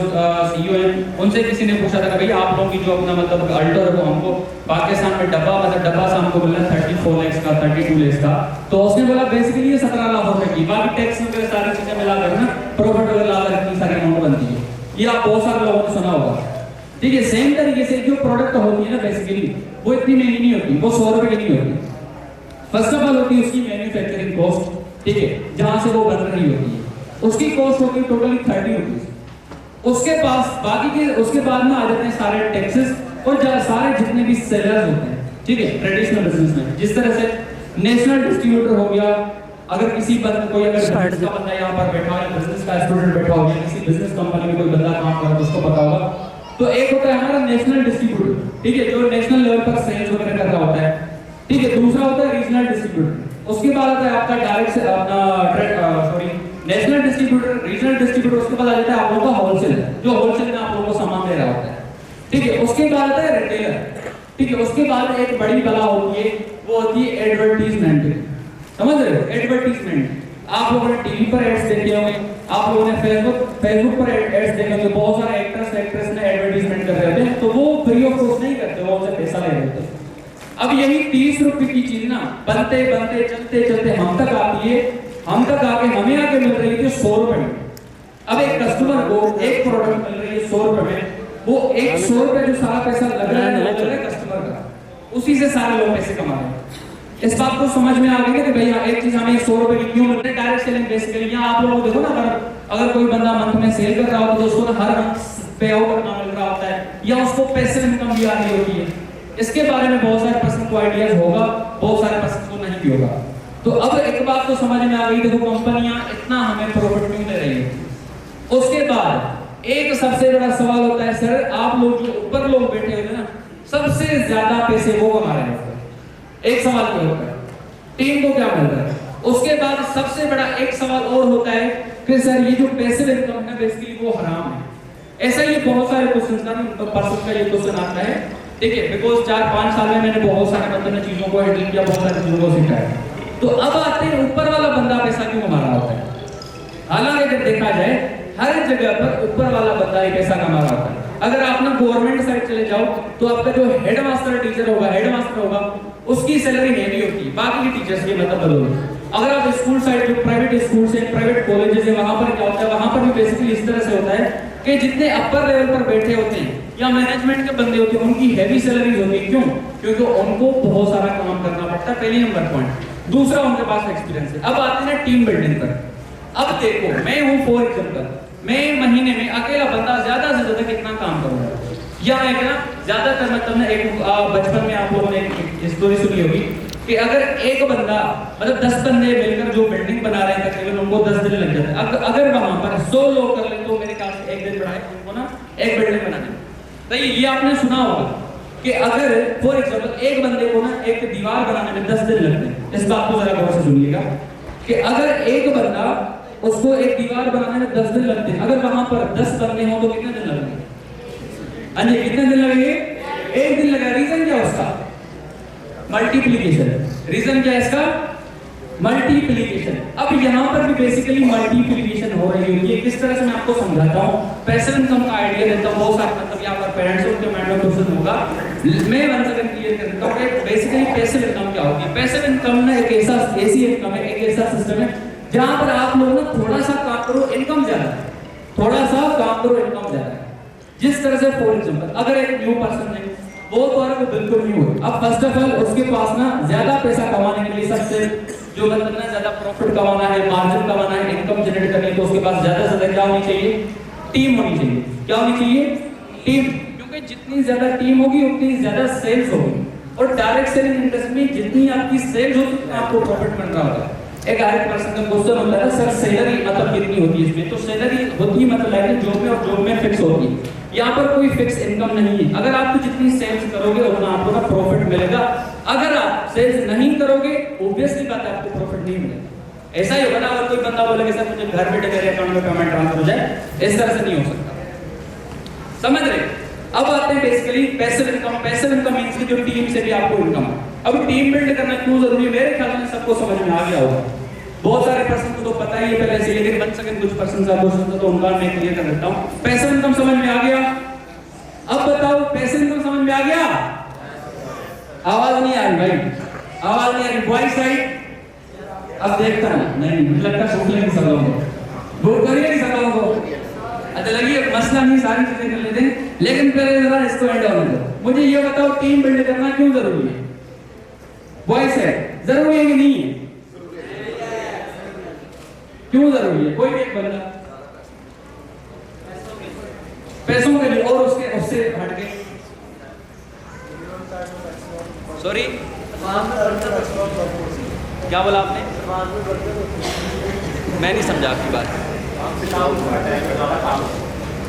सीईओ हैं उनसे किसी ने पूछा था कि भाई आप लोगों की जो अपना मतलब अल्टो है वो हमको पाकिस्तान में डब्बा से हमको मिल रहा है 34 लाख का, 32 लाख का। तो उसने बोला बेसिकली ये 17 लाख रुपए की, बाकी टैक्स वगैरह सारी चीजें मिलाकर ना प्रॉफिट वगैरह लाकर इतनी सारी अमाउंट बनती है। ये आप बहुत सारे लोगों ने सुना होगा। ठीक है, सेम तरीके से जो प्रोडक्ट होती है ना बेसिकली वो इतनी महंगी नहीं होती, वो 100 रुपए की नहीं होती। फर्स्ट ऑफ ऑल होती है उसकी मैन्युफैक्चरिंग कॉस्ट, ठीक है, जहां से वो बन रही होती है, उसकी कॉस्ट होती है टोटली 30 रुपीज। उसके बाद में आ जाते हैं सारे टैक्सेस और सारे जितने भी सेलर्स होते हैं, ठीक है, ट्रेडिशनल बिजनेस में। जिस तरह से नेशनल डिस्ट्रीब्यूटर हो गया, अगर किसी कोई अगर बिजनेस का बंदा यहाँ पर बैठा है, बिजनेस का स्टूडेंट बैठा हो या किसी बिजनेस कंपनी में कोई बंदा काम कर रहा है उसको पता होगा। तो एक होता है हमारा नेशनल डिस्ट्रीब्यूटर, ठीक है, जो नेशनल लेवल पर सेल्स वगैरह कर रहा होता है, ठीक है। दूसरा होता है रीजनल डिस्ट्रीब्यूटर, उसके बाद आता है आपका डायरेक्ट से अपना नेशनल डिस्ट्रीब्यूटर, रीजनल डिस्ट्रीब्यूटर, उसके बाद आ जाता है आप लोगों का होलसेल, जो होलसेल में आप लोगों को सामान दे रहा होता है, ठीक है। उसके बाद आता है रिटेलर, ठीक है। उसके बाद एक बड़ी बला होती है, वो होती है एडवर्टीजमेंट, समझ रहे हो? एडवर्टीजमेंट आप लोगों ने टीवी पर एड्स देखे होंगे, आप लोगों ने फेसबुक पर एड्स देखे होंगे, बहुत सारे एक्ट्रेस ने एडवर्टीजमेंट कर रहे होते हैं, तो वो फ्री ऑफ कॉस्ट नहीं करते, वो उनसे पैसा ले रहे होते हैं। अब यही 30 रुपए की चीज ना बनते चलते हम तक आती है, हम तक आके हमें आके मिल रही है 100 रुपए में। अब एक कस्टमर को एक प्रोडक्ट मिल रही है 100 रुपए में, वो 100 रुपए जो सारा पैसा लग रहा है कस्टमर का, उसी से सारे लोग पैसे कमा रहे हैं। इस बात को समझ में आ गया कि भैया एक चीज हमें 100 रुपए की क्यों मिल रही है? डायरेक्ट सेलिंग बेसिकली यहाँ आप लोग देखो ना, अगर कोई बंदा मंथ में सेल कर रहा होता है तो उसको ना हर मंथ पे आउट करना मिल रहा होता है, या उसको पैसिव इनकम भी आ रही होती है। इसके बारे में बहुत सारे पर्सन को आइडियाज होगा, बहुत सारे पर्सन को नहीं भी होगा। तो अब एक बात तो समझ में आ गई, देखो कंपनियां इतना हमें प्रॉफिट क्यों दे रही है। उसके बाद एक सबसे बड़ा सवाल होता है, सर आप लोग जो ऊपर लोग बैठे हुए ना सबसे ज्यादा पैसे वो कमा रहे होते हैं, एक सवाल ये होता है टीम को क्या मिल रहा है। उसके बाद सबसे बड़ा एक सवाल और होता है कि सर ये जो पैसिव इनकम है बेसिकली वो हराम है। ऐसा ही बहुत सारे क्वेश्चन का पर्सन का ये क्वेश्चन आता है, ठीक है, बिकॉज 4-5 साल में मैंने बहुत सारे मतलब चीजों को हैंडल किया, बहुत सारी चीजों को सीखा है। तो अब आते हैं ऊपर वाला बंदा पैसा क्यों कमा रहा होता है। हालांकि अगर देखा जाए हर जगह पर ऊपर वाला बंदा ही पैसा कमा रहा होता है। अगर आप ना गवर्नमेंट साइड चले जाओ तो आपका जो हेडमास्टर टीचर होगा, हेडमास्टर होगा, उसकी सैलरी हैवी होती है, बाकी के टीचर्स की मतलब बदल अगर आप स्कूल साइड जो प्राइवेट स्कूल से प्राइवेट कॉलेजेस है वहां पर क्या होता है, वहां पर भी बेसिकली इस तरह से होता है कि जितने अपर लेवल पर बैठे होते हैं या मैनेजमेंट के बंदे होते हैं उनकी हैवी सैलरीज होती है। क्यों? क्योंकि उनको बहुत सारा काम करना पड़ता है, पहली नंबर पॉइंट। दूसरा, उनके पास एक्सपीरियंस है। अब आते हैं टीम बिल्डिंग पर। अब देखो, मैं हूं फॉर एग्जांपल, मैं महीने में अकेला बंदा ज्यादा से ज्यादा कितना काम करूंगा, या मैं क्या ज्यादातर मतलब ना एक बचपन में आप लोगों ने एक स्टोरी सुनी होगी कि अगर एक बंदा मतलब 10 बंदे मिलकर जो बिल्डिंग बना रहे हैं तकरीबन उनको 10 दिन लग जाते हैं। अगर वहां पर 100 लोग कर ले तो मेरे ख्याल से एक दिन बढ़ाए उनको ना एक बिल्डिंग बनाने। तो ये आपने सुना होगा कि अगर फॉर एग्जांपल एक बंदे को ना एक दीवार बनाने में 10 दिन लगते हैं। इस बात को जरा गौर से सुनिएगा कि अगर एक बंदा उसको एक दीवार बनाने में 10 दिन लगते हैं, अगर वहां पर 10 बंदे हो तो कितने दिन लगेंगे? हाँ जी, कितने दिन लगेंगे? एक दिन लगेगा। रीजन क्या है उसका? मल्टीप्लिकेशन। रीजन क्या है इसका? मल्टीप्लिकेशन। अब यहाँ पर भी बेसिकली मल्टीप्लिकेशन हो रही होती है। किस तरह से मैं आपको समझाता हूँ, पैसिव इनकम का आइडिया देता हूँ। बहुत सारे मतलब यहाँ पर पेरेंट्स उनके माइंड में क्वेश्चन होगा, मैं 1 सेकंड क्लियर कर देता हूँ। बेसिकली पैसिव इनकम क्या होती है? पैसिव इनकम ना एक ऐसी इनकम है, एक ऐसा सिस्टम है जहाँ पर आप लोग ना थोड़ा सा काम करो इनकम ज्यादा है, थोड़ा सा काम करो इनकम ज्यादा है। जिस तरह से फॉर एग्जांपल अगर एक न्यू पर्सन है वो तो वो बिल्कुल नहीं हो, अब फर्स्ट ऑफ ऑल उसके पास ना ज्यादा पैसा कमाने के लिए सबसे जो मतलब ना ज्यादा प्रॉफिट कमाना है, मार्जिन कमाना है, इनकम जनरेट करनी है तो उसके पास ज्यादा से ज्यादा क्या होनी चाहिए? टीम होनी चाहिए। क्या होनी चाहिए? टीम। क्योंकि जितनी ज्यादा टीम होगी उतनी ज्यादा सेल्स होगी, और डायरेक्ट सेलिंग इंडस्ट्री में जितनी आपकी सेल्स होगी उतना आपको प्रॉफिट मिल रहा होगा। एक हर एक पर्सन का क्वेश्चन होता है सर सैलरी मतलब कितनी होती है इसमें? तो सैलरी होती है मतलब लाइक जॉब में, और जॉब में फिक्स होती है। यहाँ पर कोई फिक्स इनकम नहीं है। अगर आप जितनी सेल्स करोगे उतना आपको ना प्रॉफिट मिलेगा। अगर आप सेल्स नहीं करोगे ऑब्वियसली बात है आपको प्रॉफिट नहीं मिलेगा। ऐसा ही होगा ना, अगर कोई बंदा बोलेगा सर मुझे घर बैठे मेरे अकाउंट में पेमेंट ट्रांसफर हो जाए, इस तरह से नहीं हो सकता। समझ रहे? अब आते हैं basically passive income. Passive income means कि जो टीम से भी आपको इनकम है। अब टीम बिल्ड करना क्यों जरूरी है? मेरे ख्याल में सबको समझ में आ गया होगा। बहुत सारे पर्सन को तो पता ही है पहले से, लेकिन 1 सेकंड कुछ पर्सन का क्वेश्चन तो उनका मैं क्लियर कर देता हूं। पैसिव इनकम समझ में आ गया? अब बताओ पैसिव इनकम समझ में आ गया? आवाज नहीं आ रही भाई, आवाज नहीं आ रही। बॉय साइड अब देखता हूं, नहीं मुझे लगता है भूख लगी सब लोगों को, भूख करिए सब लोगों को। अच्छा लगी, मसला नहीं, सारी चीजें कर लेते हैं, लेकिन पहले जरा इसको एंड ऑन दो। मुझे ये बताओ टीम बिल्ड करना क्यों जरूरी है? बॉय साइड जरूरी है कि नहीं है? क्यों जरूरी है? कोई भी एक बंदा पैसों के लिए, और उससे हटके सॉरी क्या बोला आपने? मैं नहीं समझा आपकी बात।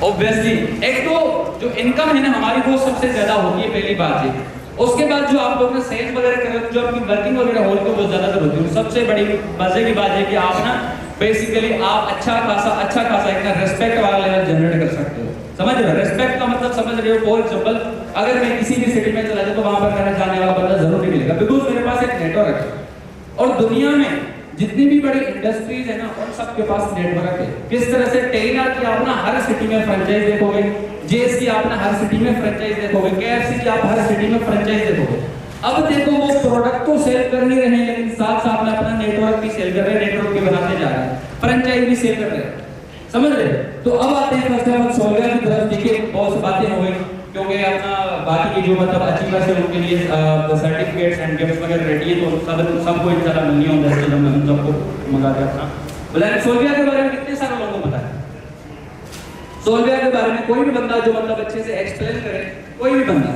ऑब्वियसली एक तो जो इनकम है ना हमारी वो सबसे ज्यादा होती है, पहली बात है। उसके बाद जो आप लोग ना सेल्स वगैरह कर रहे हो, जो आपकी वर्किंग वगैरह हो रही है वो ज्यादातर होती है। सबसे बड़ी मजे की बात है कि आप ना बेसिकली आप अच्छा खासा एक रेस्पेक्ट वाला लेवल जनरेट कर सकते हो। समझ रहे हो? रेस्पेक्ट का मतलब समझ रहे हो? फॉर एग्जांपल अगर मैं किसी भी सिटी में चला जाऊं तो वहां पर मेरा जाने वाला बंदा जरूर नहीं मिलेगा, बिकॉज मेरे पास एक नेटवर्क है। और दुनिया में जितनी भी बड़ी इंडस्ट्रीज है ना उन सबके पास नेटवर्क है। किस तरह से? टेलीनॉर की आप ना हर सिटी में फ्रेंचाइज देखोगे, जेएस की आप ना हर सिटी में फ्रेंचाइज देखोगे, केएफसी की आप हर सिटी में फ्रेंचाइज देखोगे। अब देखो वो प्रोडक्ट तो सेल कर नहीं रहे हैं, लेकिन साथ साथ में अपना नेटवर्क भी सेल कर रहे हैं, नेटवर्क भी बनाते जा रहे हैं, फ्रेंचाइज भी सेल कर रहे हैं। समझ रहे? तो अब आते हैं फर्स्ट ऑफ ऑल सोलवेयर की तरफ। देखिए बहुत सी बातें हो गई, क्योंकि अपना बाकी की जो मतलब अचीवर्स है उनके लिए सर्टिफिकेट्स एंड गिफ्ट्स वगैरह रेडी है, तो सबको इंशाल्लाह मिलनी है। 10 दिन में हम सबको मंगा के अपना बोला। सोलवेयर के बारे में कितने सारे लोगों को पता है? सोलवेयर के बारे में कोई भी बंदा जो मतलब अच्छे से एक्सप्लेन करे, कोई भी बंदा।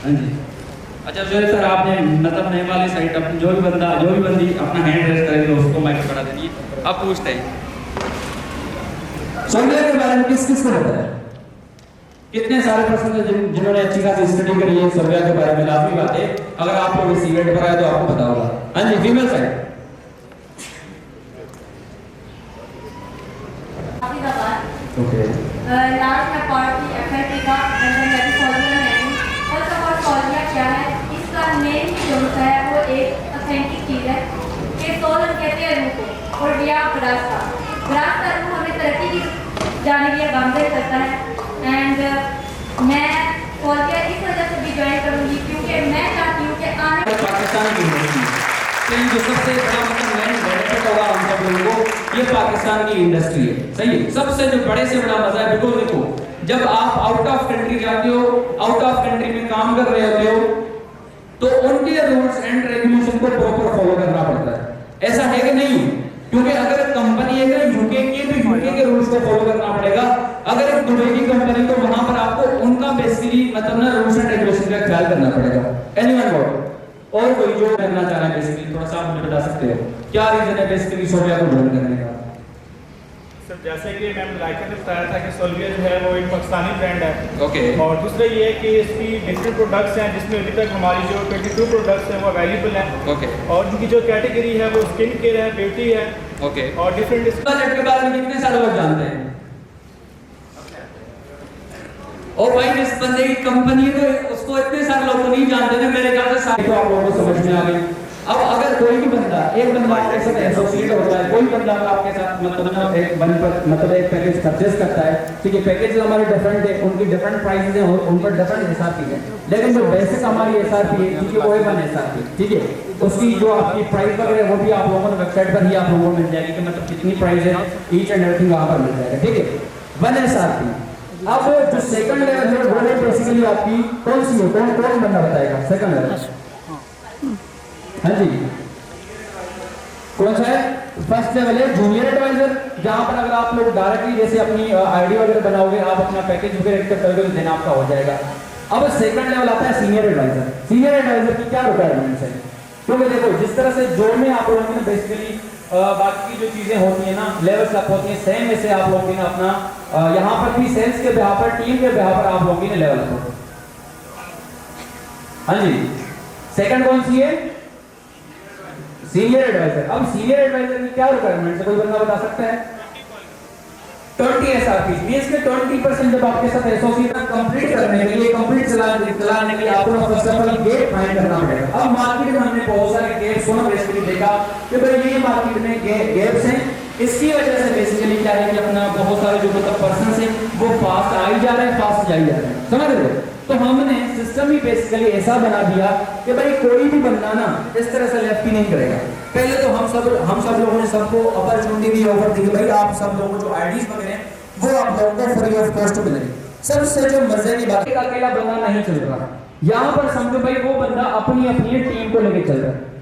हाँ जी, अच्छा जो है सर आपने मतलब नए वाली साइट अपनी जो भी बंदी अपना हैंड रेस करेगी उसको माइक बढ़ा देंगे। अब पूछते हैं सोलवेयर के बारे में किस को पता है? कितने सारे पर्सन है जिन्होंने अच्छी खासी स्टडी करी है सोलवेयर के बारे में? लाजमी बात है, अगर आप लोग इस इवेंट पर आए तो आपको पता होगा। हाँ जी, फीमेल साइड। ओके, लास्ट मैं पार्टी एफएटी का अंडर सोलवेयर है। फर्स्ट ऑफ ऑल सोलवेयर क्या है? इसका मेन जो होता है वो एक ऑथेंटिक चीज़ है कि सोलर कहते हैं रूह को, और या रास्ता रूह हमें तरक्की की जाने के लिए गामजद करता है। एंड मैं सोलवेयर इस वजह से भी ज्वाइन करूँगी क्योंकि मैं चाहती हूँ कि आने पाकिस्तान की कहीं जो सबसे बड़ा मतलब मेन बेनिफिट होगा हम सब लोगों को, ये पाकिस्तान की इंडस्ट्री है, सही है। सबसे जो बड़े से बड़ा मजा है, बिकॉज देखो जब आप आउट ऑफ कंट्री जाते हो, आउट ऑफ कंट्री में काम कर रहे होते हो, तो उनके रूल्स एंड रेगुलेशन को प्रॉपर फॉलो करना पड़ता है। ऐसा है कि नहीं? क्योंकि अगर कंपनी है यूके की, तो यूके के रूल्स को फॉलो करना पड़ेगा। अगर एक दुबई की कंपनी, तो वहां पर आपको उनका बेसिकली मतलब ना रूल्स एंड रेगुलेशन का ख्याल करना पड़ेगा। एनीवन गॉट और कोई जो करना चाह रहा है बेसिकली, थोड़ा सा आप मुझे बता सकते हो क्या रीजन है बेसिकली सोल्विया को ज्वाइन करने का? सर जैसे कि मैम लाइका ने बताया था कि सोल्विया जो है वो एक पाकिस्तानी ब्रांड है। ओके। और दूसरा ये है कि इसकी डिफरेंट प्रोडक्ट्स हैं, जिसमें अभी तक हमारी जो 22 प्रोडक्ट्स हैं वो अवेलेबल हैं। ओके। और इनकी जो कैटेगरी है वो स्किन केयर है, ब्यूटी है। ओके। और डिफरेंट बजट के बारे में कितने साल लोग जानते हैं? और भाई जिस बंदे की कंपनी है तो उसको इतने सारे लोग तो नहीं जानते थे, मेरे ख्याल से सारे तो आप लोगों को समझ में आ गई। अब अगर कोई भी बंदा, एक बंदा आपके साथ एसोसिएट होता है, कोई बंदा आपके साथ मतलब एक बन पर मतलब एक पैकेज परचेज करता है, ठीक है, पैकेज हमारे डिफरेंट है, उनकी डिफरेंट प्राइसेस हैं और उन पर डिफरेंट एसआरपी है, लेकिन जो बेसिक हमारी एसआरपी है, ठीक है, वो है 1 एसआरपी, ठीक है। उसकी जो आपकी प्राइस वगैरह वो भी आप लोगों को वेबसाइट पर ही आप लोगों को मिल जाएगी कि मतलब कितनी प्राइस है, ईच एंड एवरीथिंग वहां पर मिल जाएगा, ठीक है, 1 एसआरपी। अब जो सेकंड लेवल है वो है बेसिकली आपकी कौन सी है, कौन बंदा बताएगा सेकंड लेवल? हाँ जी, कौन सा है? फर्स्ट लेवल है जूनियर एडवाइजर, जहां पर अगर आप लोग डायरेक्टली जैसे अपनी आईडी वगैरह बनाओगे, आप अपना पैकेज वगैरह एक्टिव करोगे तो देना आपका हो जाएगा। अब सेकंड लेवल आता है सीनियर एडवाइजर। सीनियर एडवाइजर की क्या रिक्वायरमेंट्स है? क्योंकि देखो जिस तरह से जो में आप लोगों ने बेसिकली बाकी की जो चीजें होती है ना, लेवल्स अप होती है, सेम ऐसे आप लोगों ने अपना यहाँ पर भी सेल्स के बिहाफ पर, टीम के बिहाफ पर आप लोगों ने लेवल अप। हाँ जी, सेकंड कौन सी है? Senior advisor. अब सीनियर एडवाइजर की क्या रिक्वायरमेंट है, कोई बंदा बता सकता है? 20 एसआरपी मींस के 20% जब आपके साथ एसोसिएट कंप्लीट करने के लिए, कंप्लीट चलाने के लिए आपको first of all get find करना पड़ेगा। अब मार्केट में हमने बहुत सारे गेट्स को बेसिकली देखा कि भाई ये मार्केट में गैप्स हैं, इसकी वजह से बेसिकली क्या है कि अपना बहुत सारे जो मतलब पर्सन है वो फास्ट आ ही जा रहे हैं, फास्ट जा ही जा रहे हैं, समझ रहे हो? तो हमने सिस्टम ही बेसिकली ऐसा बना दिया कि भाई कोई भी बंदा ना इस तरह से लेफ्ट ही नहीं करेगा। पहले तो हम सब लोगों ने सबको अपॉर्चुनिटी भी ऑफर दी कि भाई आप सब लोगों को जो आईडीज वगैरह वो आप लोगों को फ्री ऑफ कॉस्ट मिलेगी। सबसे जो मजे की बात है, अकेला बंदा नहीं चल रहा, यहाँ पर समझो भाई वो बंदा अपनी टीम को लेकर चल रहा है।